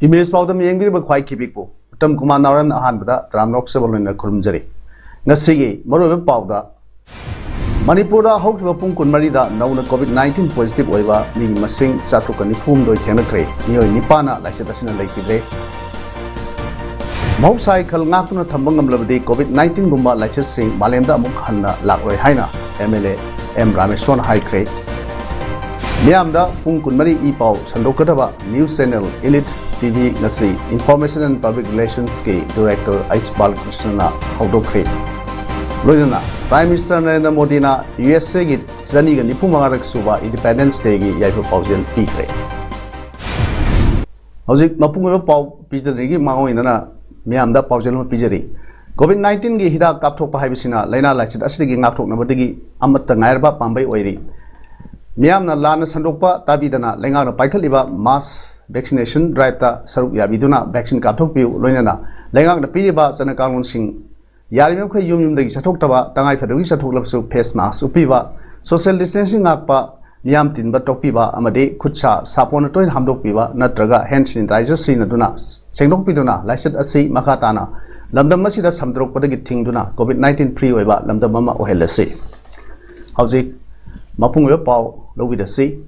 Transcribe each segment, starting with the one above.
Image Powder Yang quite keep people. Tom Kumandaran Ahanbada, Tramrock Several in a Kurumjari. Nasigi, Moro Powder Manipura, Hokiva Punkun Marida, known a COVID-19 positive waiver, being Masing, Satukani Fum do Tenacre, near Nipana, like Setasina Lake today. Mousai Kalnapuna Tambangam Labdi, COVID-19 Gumba, like Sing, Malemda Mukhana, Lakroy Haina, MLA, M. Rameswan High Crate. Miamda, Punkun Mari Ipau, Sandokataba, News Channel, Elite TV Nasi, Information and Public Relations Key Director Aisbal Krishna Haudokre. Loyana, Prime Minister Narendra Modi na USA git Sraniga Nipumangarak Suba Independence Day gi Yaifu Pausian Pikre. Hauzik Mapunga Pau Pizarigi Maoinana Miamda Pausian Pizari. COVID-19 gi Hida Kaptok Pahabisina, Lena Lachit Asigi Naptok Nabadigi, Amatangarba Pambai Oiri. Miamna Lana Sandopa Tabidana, Lengana Paikaliba, mass vaccination drive ta Saruk Yabiduna, vaccine Kaptok Piu, Loyana, Lengang the Piriba, Sanakalan Sing, Yarimaka Yum the Satoktaba, Tangai Federal Satokapsu, face mask, Upiva, social distancing Akpa, Miam Tin Batopiba, Amade, Kucha, Saponato and Hamdopiva, Natraga, hand sanitizer Sina Dunas, Sengdok Piduna, Lyset Asi, Makatana, Lambda Masida Samdrok Padagiting Duna, COVID-19 pre-weba, Lambda Mama Ohelese. How's Mapunga Pau, Lowi Sea.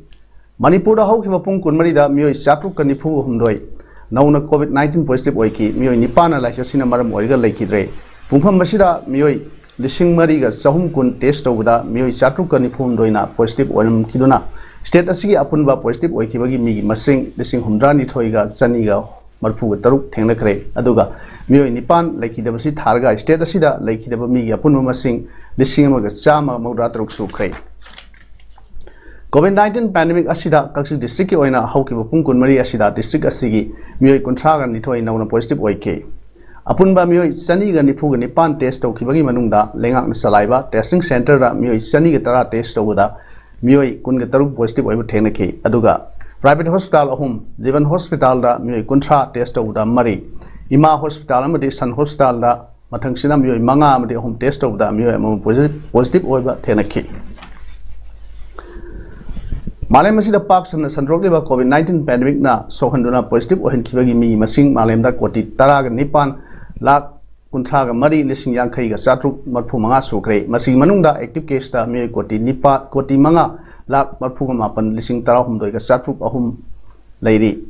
Manipura Hokiva Punkun Marida, Mio Chatu Kanipu Humdoi. Now COVID-19 positive Oiki, Mio Nipana Lysina Maram Oiga Lake Dre. Pumpam Masida, Mio Lishing Mariga, Sahum Kun Test over the Mio Chatu Kanipum Doina, positive Oilum Kiduna. State Asi Apunba positive Oikibagi Mi, Masing, Lissing Humdrani Toiga, Saniga, Marpu, Taruk, Tenakre, Aduga, Mio Nipan, Lake Devasi Targa, State Asida, Lake Devami, Apunuma Sing, Lissing Sama, Modratruk Sukre. COVID-19 pandemic asida Kaksi district oina Hokiba Punkun Mari asida district asigi Mio Contraga Nitoi Nauna positive Oike. Apunba Mio Sani Ganipu Nipan test of Kibagi Manunda, Lengang Saliva, testing center Mio Sani Gatara test over the Mio Kungataru positive over Tenake, Aduga. Private hospital home, Zivan Hospital da Mio Contra test over the Mari. Ima Hospital Amadi San Hospital da Matangsina Mio Manga Amadi home test over the Mio positive over Tenake. Malem masih dapat sandrok leba COVID-19 pandemic na sohanduna positive ohen kibagi mi masing malem da koti taraga nipan lak kuntraga mari lising yang kai ga satruk marpu manga sukre masing manungda active case da mi koti nipa koti manga lak marpu mapan lising tarahum doi ga satruk ahum lairi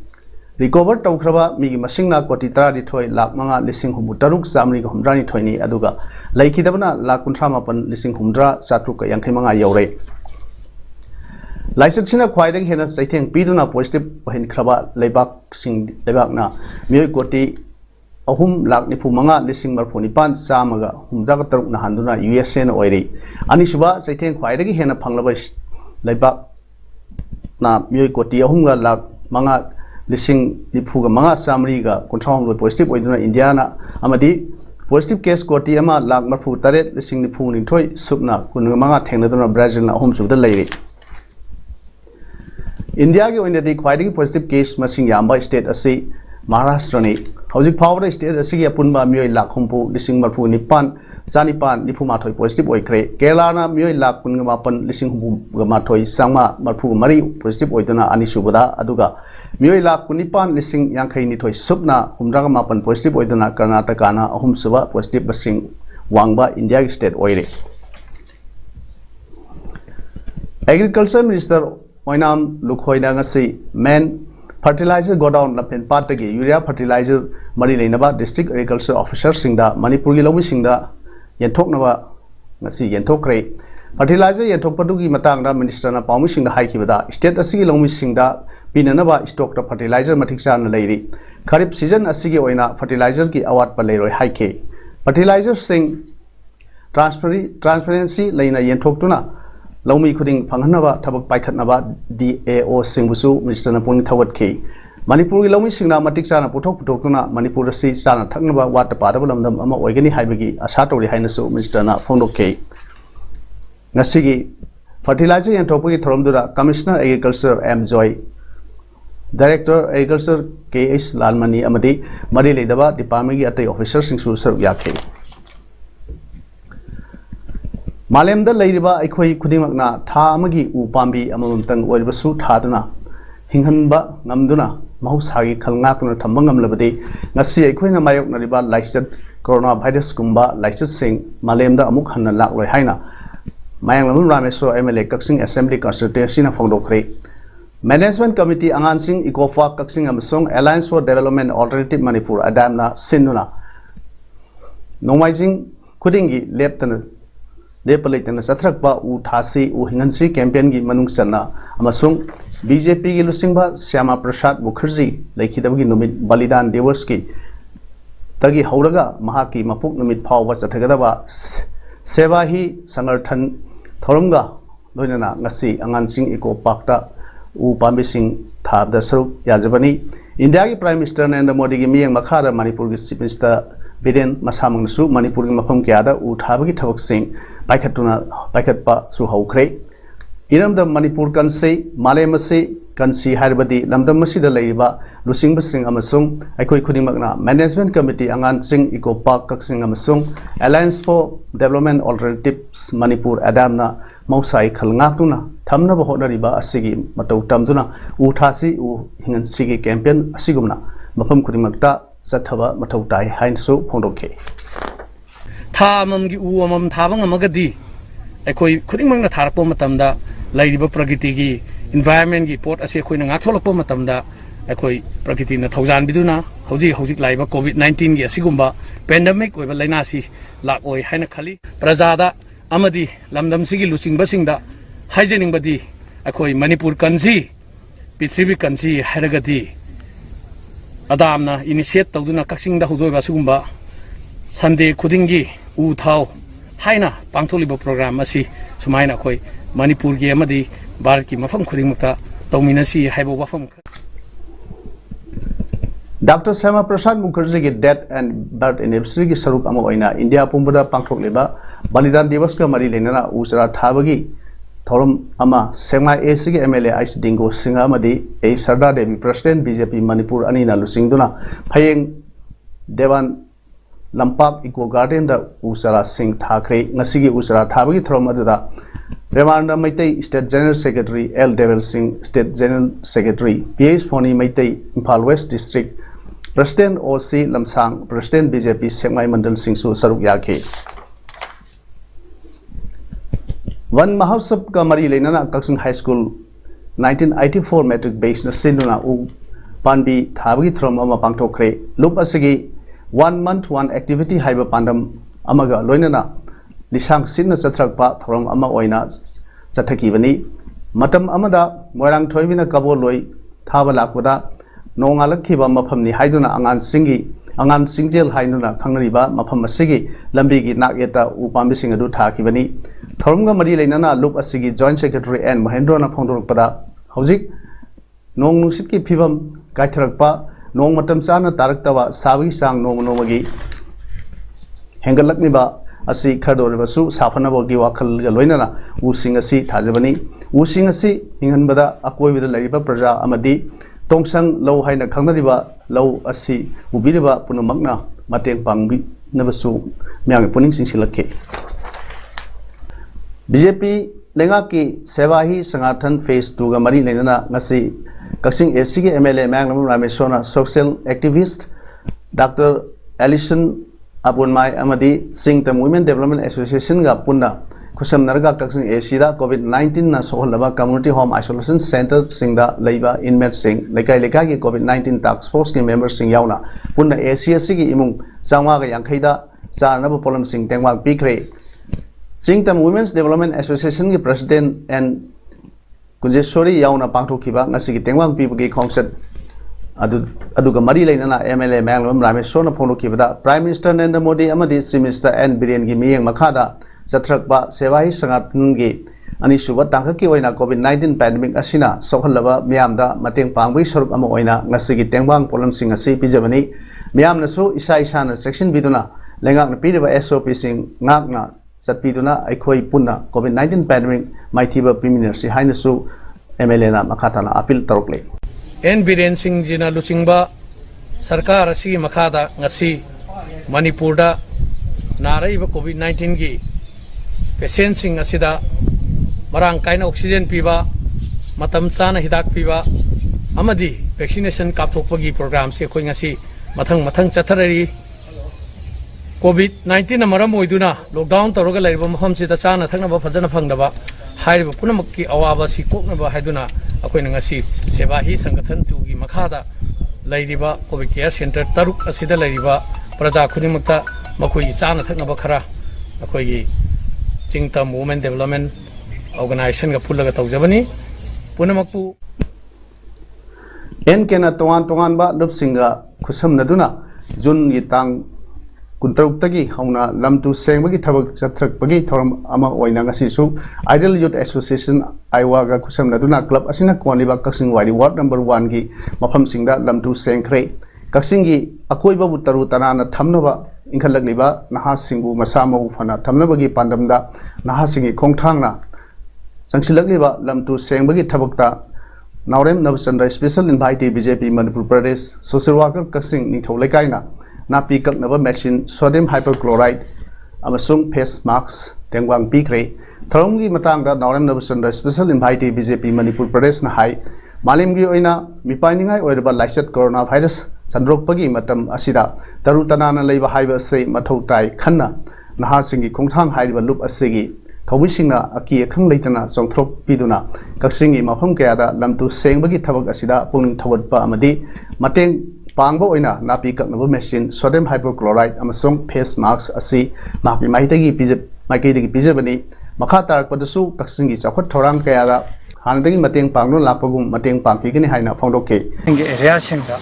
recover tawkraba mi masing na koti tara di thoi lak manga lising humu taruk samri ga humdrani thoini aduga laiki dabana lak kuntra mapan lising humdra satruk ga yang kai manga yaure License na Quaiding Hena Sighting Piduna positive Hin Kraba Lebak Sing Lebakna Mio Koti Ahum Lak Nipumanga Lissing Marpunipan Samaga Humdragataruk Nahanduna USN Oiri Anishuba Sighting Quaiding Hena Panglabas Lebak Na Mio Koti Ahumga Lak Manga Lissing Nipuga Manga Samriga Control positive Oiduna Indiana Amadi positive case Koti Ama Lak Marpu Taret Lissing Nipuni Toy Subna Kunamanga Tenaduna Brazil na Home Sub the Lady India ke oina di khwaidagi positive case masing yamba state asi Maharashtra ni hojik power state asi ki apunba mioi lakh humpu lising marpu nipan zanipan nipuma thoi positive oikre Kerala na mioi lakh punga mapan lising humpu gama thoi sangma marpu mari positive oiduna ani subada aduga mioi lakh nipan lising yangkhai ni thoi subna humraga mapan positive oiduna Karnataka na ahum suba positive basing wangba India state oire Agriculture Minister Oinam Lukhoina ngasi men fertilizer go down lapen patagi urea fertilizer mari leinaba district agriculture officer singda Manipur gi lobi singda yenthoknaba ngasi yenthokre fertilizer yenthokpadugi matangda minister na paumi singda haikibada state asigi lobi singda pinanaba stock ta fertilizer mathiksa na leiri kharif season asigi oina fertilizer ki award pa leiroi haike fertilizer sing transparency leina yenthoktuna Laumi Kuding Panganaba, Tabak Paikatnaba, DAO Singbusu, Mr. Napung Tawat K. Manipur Lomi Singna Matikana Putokuna, Manipur Sea Sana Tanaba, Water Padabalam, Wagani Hibigi, Asato Hinasu, Mr. Na Fondo K. Nasigi, Fertilizer and Topi Tromdura, Commissioner Agriculture M. Joy, Director Agriculture K. H. Lalmani Amadi, Mari Ledaba, Department at the officers in Susur Yaki. Malem the Ladaba, Equi Kudimagna, Tamagi, Upambi, Amuntang, Websu, Taduna, Hinganba, Namduna. Mahusagi Kalngatuna Tambangam Labadi, Nasi Equina Mayok Nariba, Lyset, Coronavirus Kumba, Lyset Sing, Malemda Amukhan Lak Haina, Mayang Rameso MLA Kaksing Assembly Consultation of Fondokre. Management Committee Angan Sing, Ecofa Kaksing Amasong, Alliance for Development Alternative Manipur, Adamna, Sinuna. Nomising Kudingi, Lepton, Depalatan, Satrakba, Utasi, Uhingansi, Campaign Manung Sana, Amasung. BJP की लुसिंगबा श्यामा प्रसाद मुखर्जी लेखिदबगी नुमित बलिदान दिवस की तगी हौरगा महाकी मपुक नुमित फावबा चथगदबा सेवा ही संगठन थोरमगा लोइनना ngasi angansing eco parkta u pambising thabda saruk yajabani India की prime minister Narendra Modi की मियंग मखादा मणिपुर की चीफ मिनिस्टर बिरेन मसामंगसु मणिपुर की मफम क्यादा उ थाबगी थबकसिंग पाइखटपा सु हौख्रे इरमदम मणिपुर कंसे मालेमसे कंसी हारबदी लमदम मसीदा लैबा लुसिंगबसिंग अमसुंग अखोय खुदिमगना मैनेजमेंट कमिटी अंगानसिंग इको पार्क कक्सिंग अमसुंग alliance for development alternatives Manipur अदामना मौसाई खलंगाक्तुना थमनब होनरिबा असिगी मतौ तमदुना उठासी उ हिंगनसिगी कैंपेन असिगुमना मफम खुदिमगता सथबा मथौ ताई हाइनसु फोंदोखे थाममगी उ अमम थाबंग अमगदी अखोय खुदिमगना थारपो मतमदा लाइरिबा प्रकृति की environment की पोट असे अखोय ना थोलपो मतमदा अखोय प्रकृति न थौजान बिदुना हौजिक लाइबा कोविड-19 की असिगुम्बा पेंडेमिक ओइबा लाइनासी लाओय हाइना खली प्रजादा अमदी लमदम सिगी लुचिंगबसिंगदा हाइजेनिंगबदी अखोय मणिपुर कंसी पृथ्वी कंसी हाइरगदी अदामना इनिशिएट तौदुना कक्सिंगदा हुदोइबा सिगुम्बा संडे खुदिंगी उ थाव हाइना पांथोलिबा प्रोग्राम असी सुमाइना अखोय मणिपुर की अमदी भारत की मफम खुदिंगमता तौमिनसी हाइबो वफम डॉक्टर श्यामा प्रसाद मुखर्जी की डेथ एंड बर्थ एनिवर्सरी की सरुक अमा ओइना इंडिया पुंबदा पांथोकलेबा बलिदान दिवस का मरी लेना उचरा थाबगी थोरम अमा सेंगा एसी के एमएलए आइस डिंगो सिंगा अमदी ए सरदार देवी प्रेसिडेंट बीजेपी मणिपुर अनीना लुसिंगदुना फयेंग देवान लंपाक इको गार्डन दा उचरा सिंह ठाकरे ngasi उचरा थाबगी theorem अदुदा Remanda Maitei State General Secretary L. Devil Singh, State General Secretary P.H. Phoni Maitei, Imphal West District, President O.C. Lamsang, President BJP Sengmai Mandal Singh Su Saruk Yake. One Mahasab ka mari lenana Kaksing High School 1984 metric base na sinduna u panbi thabagi throm ama pangthokre lup asigi 1 month one activity haiba pandam amaga loinana Lisang Sidna Satrakpa, Thorong Ama Oina, Satakivani, Matam Amada, Morang Toivina Kaboloi, Tavalakwada, Nongalakiba Mapamni Haiduna Angan Singi, Angan Singjel Haiduna, Kangariba, Mapamasigi, Lambigi, Naketa, Upambising Adu Takivani, Thoronga Marilena, Lup Asigi, Joint Secretary and Mahendrona Pondorpada, Hosik, Nong Nusiki Pibam, Gaitarakpa, Nong Matam Sana Taraktawa, Savi Sang Nomagi, Hengalakniba. असी खरदोरबसु साफनबोगी वाखल लोइनना उसिंग असि थाजबनी उसिंग असि हिंगनबदा अकोइबदा लरिबा प्रजा अमदी तोंगसंग लौ हाइना खंगरिबा लौ असि उबिरिबा पुनमगना मतेंग पांगबि नबसु म्यांग पुनिंग सिंसिलके BJP लेंगा की सेवा ही संगठन phase 2 गा मरी लेना ngasi कक्सिंग एसी के एमएलए म्यांग रामेश्वरना social activist doctor Elison Abunmai Amadi Singtam Women Development Association ga punna kusam narga kaksing Asia COVID-19 na soholaba community home isolation center singda leiba inmate sing lekai ki COVID-19 task force ki members sing yauna punna Asia sigi imung sangwa ga yankhaida charnaba problem sing tengwa pikre Singtam Women's Development Association ki president and Kunjesori yauna pangthokiba ngasi ki tengwa pibugi khongset Aduga Mari Lena MLA Manglam Rameshona Ponokibada, Prime Minister Narendra Modi Amadi, Minister and Biren Gimi Makada, Satrakba, Sevai Sangatungi, अनीसुबा तांखकी ओइना covid pandemic असिना सोखलबा मियामदा mateꯡ पांगबई सरुक अमा ओइना ngasiगी तेंबांग पोलमसिंग asi पिजबनी मियामनसु इसा इसाना section बिदुना लेंगाकना पिरिबा SOP सिंग ngakna चटपिदुना अखोई पुन्ना कोविड-19 pandemic माइथिबा पिमिनरसि हाइनसु MLA ना मखाताना appeal तरुकले N Biren Singh जिना लुचिंगबा सरकार असि मखादा ngasi मणिपुरदा नारैबा कोविड-19 की patient Singh असिदा Marang कायना oxygen पीबा मतम चाना हिदाक पीबा अमदी वैक्सीनेशन कापथोकपगी प्रोग्राम से कोई ngasi मथंग मथंग चथररी कोविड-19 मरम ओइदुना लॉकडाउन तौरगा लैबा मफम सिदा चाना थकनबा फजना फंगदबा हाइबा पुनमक्की अवाबा सि कोकनबा हाइदुना अखोइना ngasi सेवा ही संगठन तुगी मखादा लैरिबा कोविड केयर सेंटर तरुक असिदा लैरिबा प्रजा खुनिमक्ता मखोई चाना थकनबा खरा अखोई चिंगतम वुमेन डेवलपमेंट ऑर्गेनाइजेशन का पुलगा तौजबनी पुनमक्पु एन केना तोवान तोवान बा लुपसिंगा खुसमनदुना जुन गी तांग कुंतरुक्तगी हौना लमतु सेंगबगी थबक चथरकपगी थोरम अमा ओइना ngasisu आइडियल यूथ एसोसिएशन आइवागा खुसमनदुना क्लब असिना कोनिबा कक्सिंग वारी वार्ड नंबर 1 गी मफम सिंगदा लमतु सेंखरे कक्सिंग गी अकोइबा बुतरु तनाना थमनबा इंखलगलिबा नहासिंगु मसामौ फना थमनबगी पांडमदा नहासिंगी खोंगथांगना संगसिलगलिबा लमतु सेंगबगी थबकता Naorem Nabachandra special invitee BJP Manipur Pradesh social worker Kakching निथौ लेकाइना नापी कक्नबा मेशिन सोडियम हाइपोक्लोराइड अमसुंग फेस मास्क तेंगवांग पीखरे थरमगी मतांगदा Naorem Nabachandra special invitee BJP Manipur Pradesh ना हाई मालिमगी ओइना मिपाइनिंगाई ओइरबा लाइसेट कोरोना वायरस संद्रोकपगी मतम असिदा तरु तनाना लेबा हाइबा से मथौ ताई खन्ना नहासिंगी खोंगथांग हाइबा लुप असिगी थौबिसिंगना अकी अखंग लेतना चोंथ्रोक पिदुना कक्सिंगी मफम कयादा लमतु सेंगबगी थबक असिदा पुंग थवदपा अमदी mateꯡ पांगबो ओइना नापी कक्नबो मेशिन सोडियम हाइपोक्लोराइड अमसुंग फेस मास्क असि मापी माइतगी माइकेदगी पिजबनी मखा तारकपदसु कक्सिंगी चखत थौरांग कयादा हानदगी mateꯡ पांगनो लापगुम mateꯡ पांगकिगनि हाइना फोंदोके इंगे एरिया सिंगदा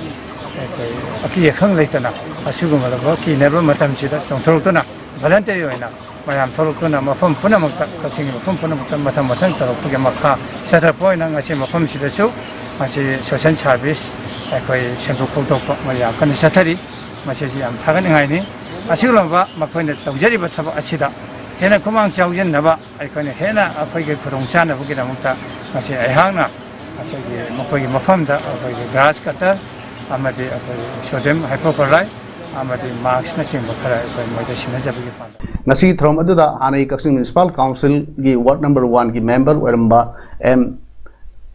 अकी अखंग लेतना असिगुमलबो की नेबो मतमसिदा चोंथ्रोक्तना वॉलंटियर ओइना मैम थोलक्तुना मफम पुनमक्ता कक्सिंगी मफम पुनमक्ता मथम मथंग तरोक्पगे मखा सेथरपोइना ngasi मफम सिदसु ngasi सोशल सर्विस अखोई सेंथोक खोंथोकपा मया कन सेथरी मसेसि याम थागनिहाइनि असिगुलबा मखोइना तौजरिबा थबक असिदा हेना खुमांग चाउजननबा अखोइना हेना अखोइगे खुरोंचानबगिदमक्ता ngasi अहांगना अखोइगे मखोइगे मफमदा अखोइगे ग्रास कटर अमदि अखोइ सोडियम हाइपोक्लोराइड अमदि मास्क नचिंबा खरा अखोइ मोइदा सिनजबगी फांदा ngasi throm aduda hanai Kachin municipal council gi ward number 1 gi member oiramba m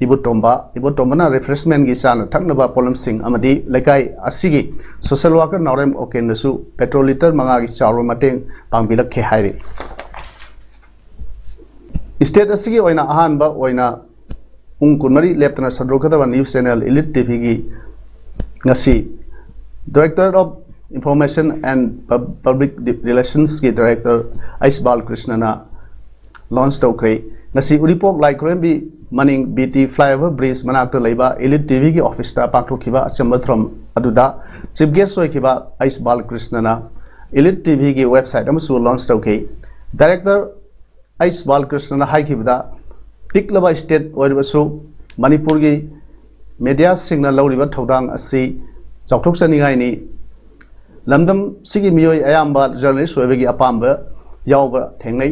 ibutomba na refreshment gi sana thaknaba polam sing amadi laikai asigi social worker naurem oken su petrol liter manga gi chawro mateng pangbilak khe hairi state asigi oina ahan ba oina kunmari leptana sadrokada news channel elite tv gi ngasi director of Information and Public Relations की director ice Balkrishna ना launch तौक्रे ngasi uripok lai krembi maning BT flyover bridge manakta leiba elite TV की office ता पांगथोखिबा अचमथ्रम अदुदा chief guest होइखिबा ice Balkrishna ना elite TV की website अमसु launch तौके director ice Balkrishna ना हाइखिबदा पिकलबा state ओइरबसु Manipur की media सिंगना लौरिबा थौदांग असि चौथोकसनिगाइनि लमदम सिगी मियोय अयाम्बा जर्नलिस्ट ओइबगी अपाम्बा यावबा थेंगनै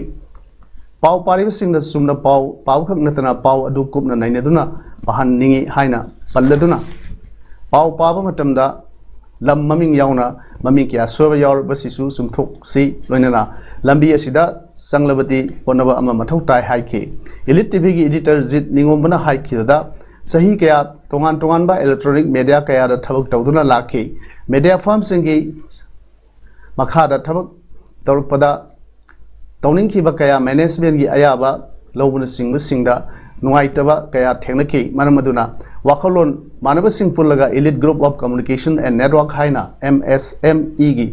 पाव पारिबसिंगना सुमना पाव खक नतना पाव अदु कुपना नैनेदुना पहाननिंगी हाइना पल्लदुना पाव पाबा मतमदा लम ममिंग यावना ममिंग क्या सोबा यावबसिसु सुमथोक सि लोइनना लंबी असिदा संगलबती पोनबा अमा मथौ ताइ हाइखे एलिट टीवी की एडिटर जित निंगोमबना हाइखिदा सही क्या तोंगान तोंगान बा इलेक्ट्रॉनिक मीडिया कया दा थबक तौदुना लाखि मीडिया फर्म सिंगी मखादा थबक तौरपदा तौनिंखिबा कया मैनेजमेंट की अयाबा लौबना सिंग सिंगदा नुआइतबा कया थेंगनखि मरमदुना वाखलोन मानब सिंग पुलगा elite group of communication and network हाइना MSME की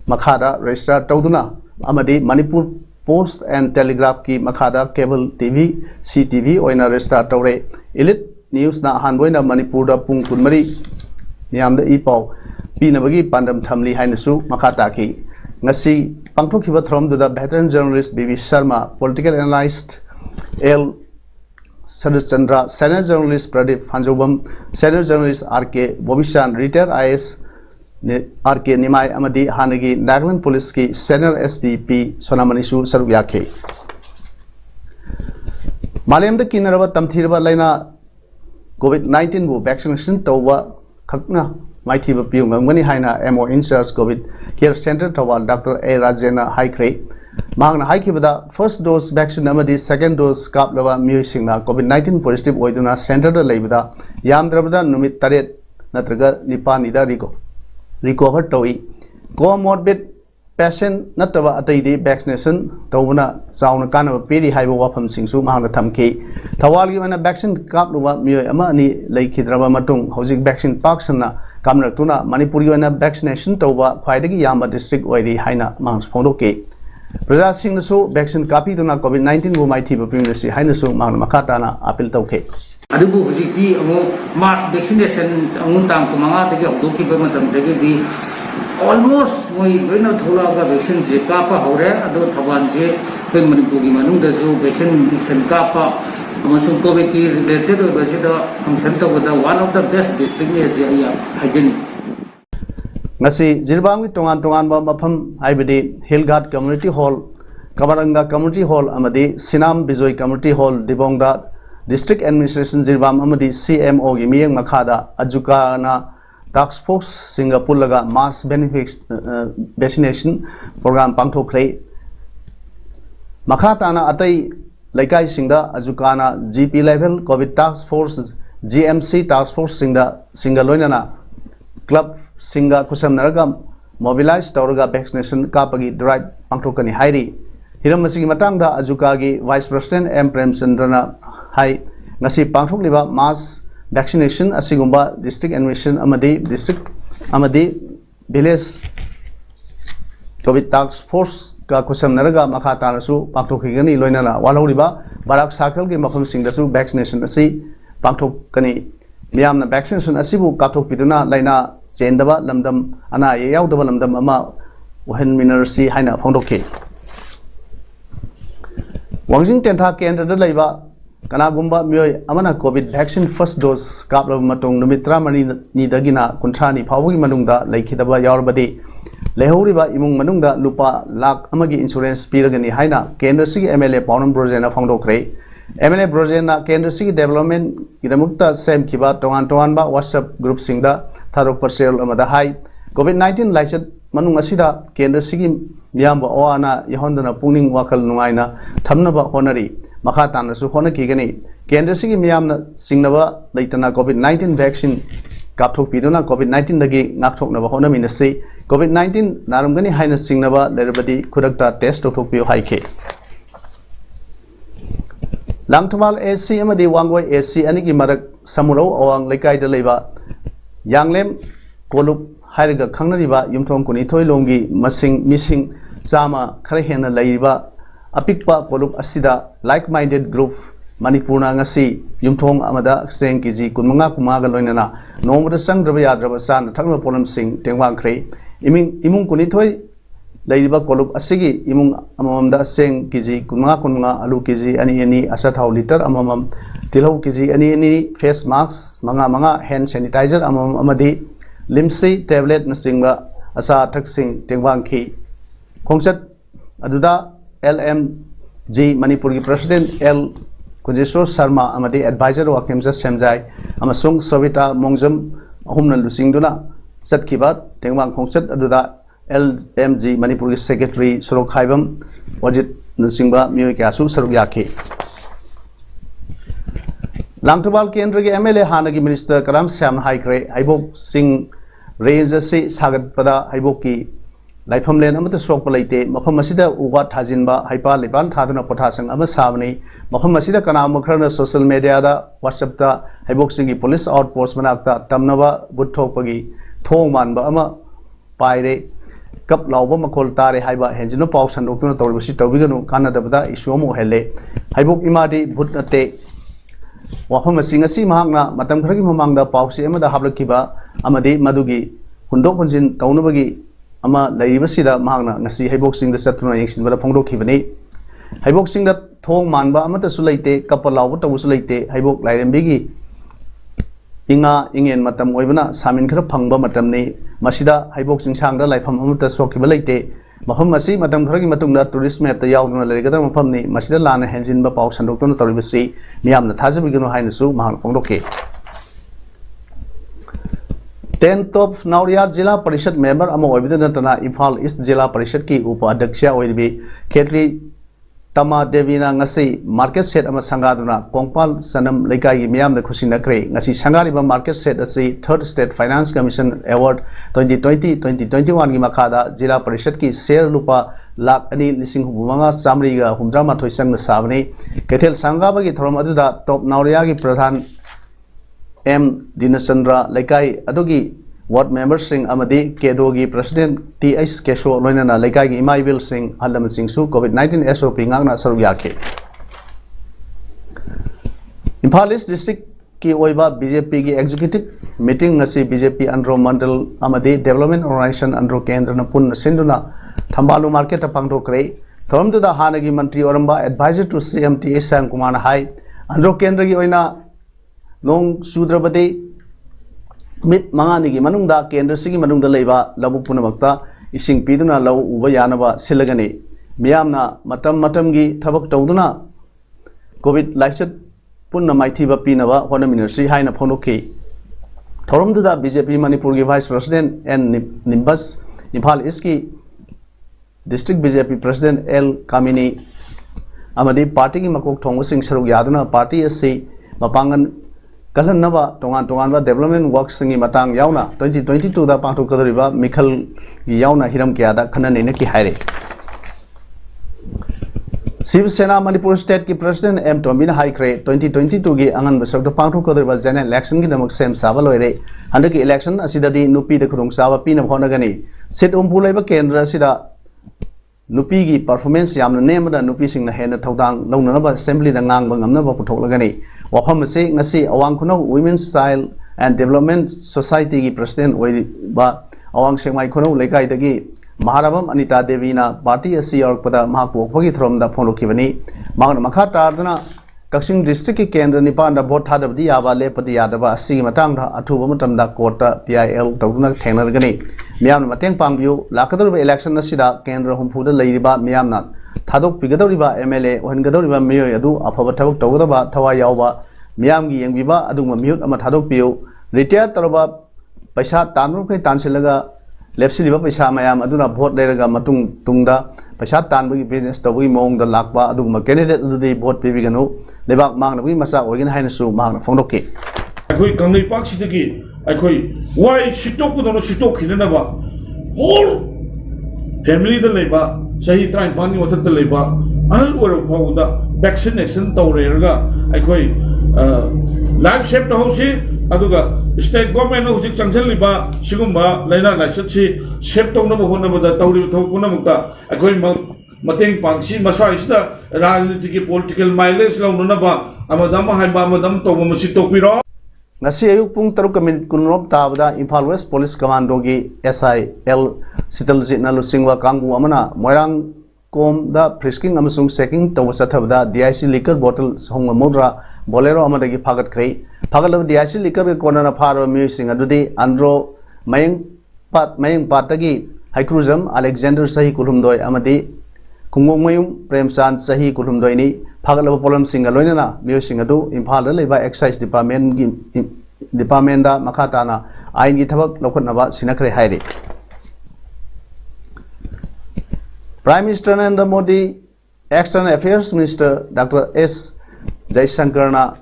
मखादा रजिस्टर तौदुना अमदी मणिपुर पोस्ट एंड टेलीग्राफ की मखादा केबल टीवी CTV ओइना रजिस्टर तौरे एलिट न्यूज ना हानबोइना मणिपुर दा पुंग कुनमरी मियामदा इपाव पीनबगी पांडम थमली हाइनसु मखाता की ngasi pangthokhiba throm da veteran journalist BB Sharma political analyst L. Sadhu Chandra, Senior Journalist Pradeep Phanjobam, Senior Journalist R.K. Bobishan, Retired IS R.K. Nimai Amadi Hanagi, Nagaland Police ki Senior SPP Sonamanisu Saruk Yake. Malayamda Kinaraba Tamthiraba Laina COVID-19 bu vaccination Towa Kakna Mighty Pium Mani Haina MO Insurance COVID Care Center Towa Dr. A. Rajena Haikre. Magna Haikibada first dose vaccine amadi second dose kaplaba miyosingna COVID-19 positive oiduna center da leibada yamdrabada numit taret natraga nipanida recover towi comorbid patient nataba ataidi vaccination tawuna sauna kana pedi haiba wafam singsu mahna thamki thawalgi mana vaccine kapluwa miyoy ama ani leikidraba matung hojik vaccine paksana kamna tuna manipuri wana vaccination tawwa khwaidagi yamba district oidi haina mangs phondoke Praja Singh Nasu vaccine copy to na COVID-19 bu mai thi bu primary hai nasu mang makata na appeal tawke adubu hujiki amu mass vaccination amun tam ko manga te ke doki be matam jage di almost moi bena thola ga vaccine je ka pa hore adu thaban je pe manipur gi manung da jo vaccine ka pa amasung covid ki related ba je da function to da one of the best district ne je ya hygienic ngasi Zirbam ki tongan ba mafam haibadi Hillghat Community Hall Kabaranga Community Hall amadi Sinam Bijoy Community Hall Dibongda District Administration Zirbam amadi CMO gi miyeng makhada ajuka na task force Singapore laga mass vaccination program pangthokre makhata na atai laikai singda ajuka na GP level COVID task force GMC task force singa loina na club singa kusam naraga mobilize tawraga vaccination kapagi drive pangthokani hairi hiram masigi matangda ajuka gi vice president M Prem Chandrana hai ngasi pangthokliba mass vaccination asigumba district administration amadi village covid task force ka kusam naraga makhata nasu pangthokigani loinana walhoriba barak circle gi mafam singdasu vaccination asi pangthokani Miamna vaccination asibu kathok piduna laina chendaba lamdam ana yaudaba lamdam ama wahan minersi haina phongdoke Wangjing Tentha Kendra da laiba kana gumba miyoi amana covid vaccine first dose kaplaba matong numitra mani ni dagina kunthani phawgi manungda laikhidaba yawrbadi lehoriba imung manungda lupa lakh amagi insurance piragani haina kendra sigi MLA Pawnam Brojena phongdokre MLA Brojena Kendra Sigi Development Gidamukta Sem Kiba Tongan ba WhatsApp group singda Tharok Parcel Amada Hai COVID-19 Laichat Manung Asida Kendra Sigi Miyamba Oana Yahondana Puning Wakal Nuaina Thamnaba Honari Makhatana Su Honakigani Kendra Sigi Miyamna Singnava Laitana COVID-19 vaccine Kapthok Piduna COVID-19 Dagi Nakthok Nava Honaminasi COVID-19 Narumgani Haina Singnava Lerabadi Kudakta Test of Pio Haike Langtawal AC amadi Wangwai AC anigi marak samuro awang lekai da leiba Yanglem Kolup hairiga khangnariba yumthong kuni thoilongi missing sama khare hena leiba apikpa Kolup asida like minded group Manipurna ngasi yumthong amada seng kiji kunmanga kumaga loinana nomra sangdraba yadraba san thakna polam sing tengwang kre imung kuni thoi Laiba Kolup asigi imung amamda seng kiji kunmanga alu kiji ani asathau liter amamam tilhau kiji ani face mask manga hand sanitizer amadi limsi tablet na singba asa thaksing tengwang khi khongchat aduda LMG Manipur gi president L Kunjeshwar Sharma amadi advisor wakemja semjai amasung Sobita Mongjam ahumna lusingduna satkiba tengwang khongchat aduda LMG Manipur Secretary Surok Khaibam Wajit Nusingba Miyoi Kyasu Saruk Yake Langtawal Kendra ki MLA Hanagi Minister Karam Syam Haikre Haibok Singh Range se Sagat Pada Haibok ki Laifam Len Amata Sok Palaite Mafam Masida Uwa Thajinba Haipa Liban Thaduna Pothasang Ama Savani Mafam Masida Kana Makrana social media da WhatsApp da Haibok Singh police outpost manakta Tamnava Buthokpagi Thong Manba Ama Paire Kap Lauba Makol Tare Haiba Henjino Pau Sandokuna Torbusi Tobiganu Kanadabada Ishomo Hele Haibok Imadi Butnate Wafam Singasi Mahangna Matam Kraki Mamanga Pausi Amada Hablakiba Amadi Madugi Hundok Hunjin Taunabagi Ama Laibasida Mahangna Nasi Haibok Sing the Satuna Yangsin Bada Pongdo Kibani हाइबोक Singh दा थोंग मानबा अमत सुलेते couple लाव तब सुलेते हाइबोक लाइरेंबीगी इंगा इंगेन मतम ओइबना सामिन खर फंगबा मतमनी मसिदा हाइबोक सिंसांगदा लाइफम अमत सोकिबा लेते मफम मसी मतम खरगी मतुंगदा tourist map ता यावदुना लेगदा मफमनी मसिदा लाना हेंजिनबा पाव संदोक्तोन तरिबसी मियामना थाजबिगनो हाइनसु महान फोंदोके 10th of Nauriat जिला परिषद मेंबर अमो ओइबदनतना इम्फाल ईस्ट जिला परिषद की उपाध्यक्ष ओइबी खेत्री तमा Devina ngasi market set ama sangaduna kongpal sanam lekai gi miyam da khusi nakre ngasi sangari ba market set asi third state finance commission award 2020-2021 gi makada jila parishad ki share lupa lakh ani lising humanga samri ga humdra ma thoi sang sabani kethel sanga ba gi thorom aduda top nauria gi pradhan M Dinasandra lekai adugi ward member sing amadi kedo gi president TH Kesho loinana lekai gi imaibil sing halam sing su COVID-19 SOP ngangna saru yakhe Imphal East district ki oiba BJP gi executive meeting ngasi BJP Andro Mandal amadi development organization Andro Kendra na pun sinduna Thambalu market apangro kre thorom du da hanagi mantri oramba advisor to CM TH Sang Kumar hai Andro Kendra gi oina nong sudrabade mit mangani gi manungda kendra sigi manungda leiba labu punamakta ising piduna lau uba yanaba silagani miyamna matam gi thabak tawduna covid laichat punna maithiba pinaba hona ministry haina phonoki thoromduda BJP Manipur gi vice president and Nimbus Imphal East ki district BJP president L Kamini amadi party gi makok thongwa sing saruk yaduna party asi mapangan Kalhanaba tongan development works singi matang yauna 2022 da pangthok kadariba mikhal gi yauna hiram kya da khanane ne ki haire Shiv Sena Manipur state ki president M Tomina Haikre 2022 gi angan basok da pangthok kadariba general election gi namak sem saba loire handaki election asidadi nupi de khurung saba pina phona gani sit umpulaiba kendra asida nupi gi performance yamna nemada nupi singna hena thodang launanaba assembly da ngangba ngamnaba puthoklagani wafam se ngasi awang khuno women's child and development society gi president oi ba awang sengmai khuno lekai dagi maharabam Anita Devi na party asi yorpada mahak wokpagi throm da phone lokibani magna makha tardana Kaksing district ki kendra nipan da vote thadabdi yaba lepati yadaba asi gi matang da athuba matam da court ta PIL tawduna thengnar gani miyam mateng pangbiu lakadurba election asida kendra humpu da leiriba miyamna thadok pigadoriba MLA ohengadoriba miyo adu afaba thabak tawdaba thawa yawba miyam gi yengbiba aduma mute ama thadok piu retire taraba paisa tanru kai tansilaga lepsiliba paisa mayam aduna vote leraga matung tungda paisa tanbagi business tawgi mong da lakba aduma candidate adu vote pibiganu lebak mangna bi masa ogin hainasu mangna phongdoki akhoi kanglei pak sidagi akhoi why sitok ku dono sitok khina ba whole family da leba sahi trai pani watat da leba al oro phauda vaccination tawrerga akhoi life shape to house aduga state government no hujik changchal liba sigumba laina laisat si shape to no hona ba tawri thokuna mukta akhoi mateng pangsi masai sida rajniti ki political mileage laununa ba amadam haiba amadam tawba masi tokpiro ngasi ayuk pung 3 kunrop tabda Imphal West Police Commando gi SI L Sitalji nalusingwa kangbu amana moirang kom da frisking amasung checking tawsa thabda DIC liquor bottle songa modra bolero amadagi phagat krei phagalab DIC liquor ke corner pharo musing adudi andro mayeng patagi Haikruism Alexander sahi kulumdoi amadi Kungongmayum Premchand sahi kulumdoi ni phagalab polam singa loinana musing adu Imphal la leba excise department da makata na ain gi thabak lokhatnaba sinakre haire Prime Minister Narendra Modi, External Affairs Minister Dr. S. Jaishankar na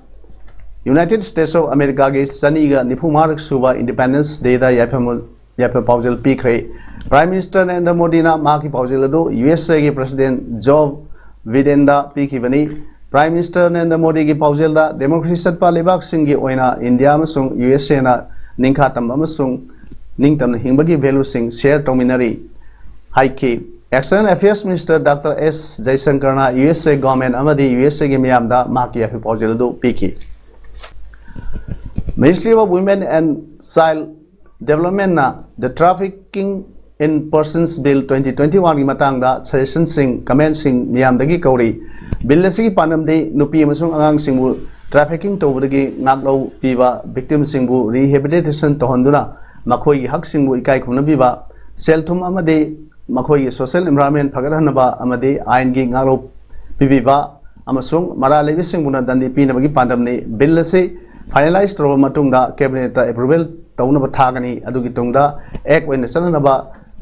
United States of America ge saniga nifumarak suba Independence Day da yape paujal pikre Prime Minister Narendra Modi na maki paujal do USA ge President Joe Biden da pikibani Prime Minister Narendra Modi ge paujal da democracy satpa lebak singi oina India amasung USA na ningkhatam amasung ningtam hingbagi value sing share dominary haiki External Affairs Minister Dr. S. Jaishankar na USA government amadi USA ge miyamda maki yapi paujal do piki Ministry of Women and Child Development na the trafficking in Persons Bill 2021 की matangda suggestion sing comment sing miyamdagi kauri bill asigi panamdi nupi amasung angang singbu trafficking tawdagi ngaklo piba victim singbu rehabilitation tohonduna makhoi gi hak singbu ikai khumna biba selthum amade makhoi gi social environment phagarhanaba amade ain gi ngaklo pibiba amasung mara lebi singbuna dandi pinabagi pandamni bill ase finalize tawba matungda cabinet approval tawna thagani adugi tungda ek oina sananaba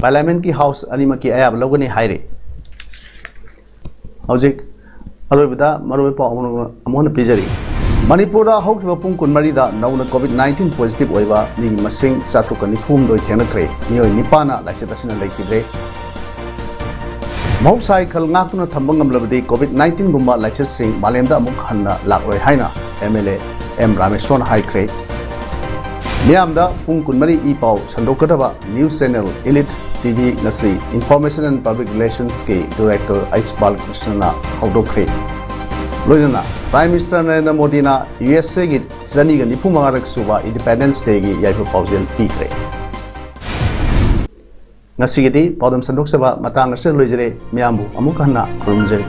Parliament की house अनिमा की आयाब लोगों ने हायरे हौजिक अरोबदा मरोबे पाव अमोन पिजरी मणिपुर हौखिबा पुंग कुनमरीदा नौना कोविड-19 positive ओइबा नि मसिंग चाटुकनि फुम दोय थेनख्रे मियोय निपाना लाइसेदासिना लेकिब्रे मौसाई खल ngakuna thamba ngamlabdi कोविड-19 गुम्बा lysis सिंग मालेमदा अमुक हन्ना लाक्रोय हाइना एमएलए एम रामेश्वर हाइख्रे मियामदा पुंग कुनमरी ई पाव संदोकदबा न्यूज चैनल एलिट टीवी नसी इंफॉर्मेशन एंड पब्लिक रिलेशंस के डायरेक्टर आइस बालकृष्णना हौदोख्रे लोइना प्राइम मिनिस्टर नरेंद्र मोदी ना यूएसए की जनी गनि फुमारक सुबा इंडिपेंडेंस डे की याइफो पाउजेल पीख्रे ngasi gidi paudam sandok seba matang asir loijere miambu amuk hanna khurumjeri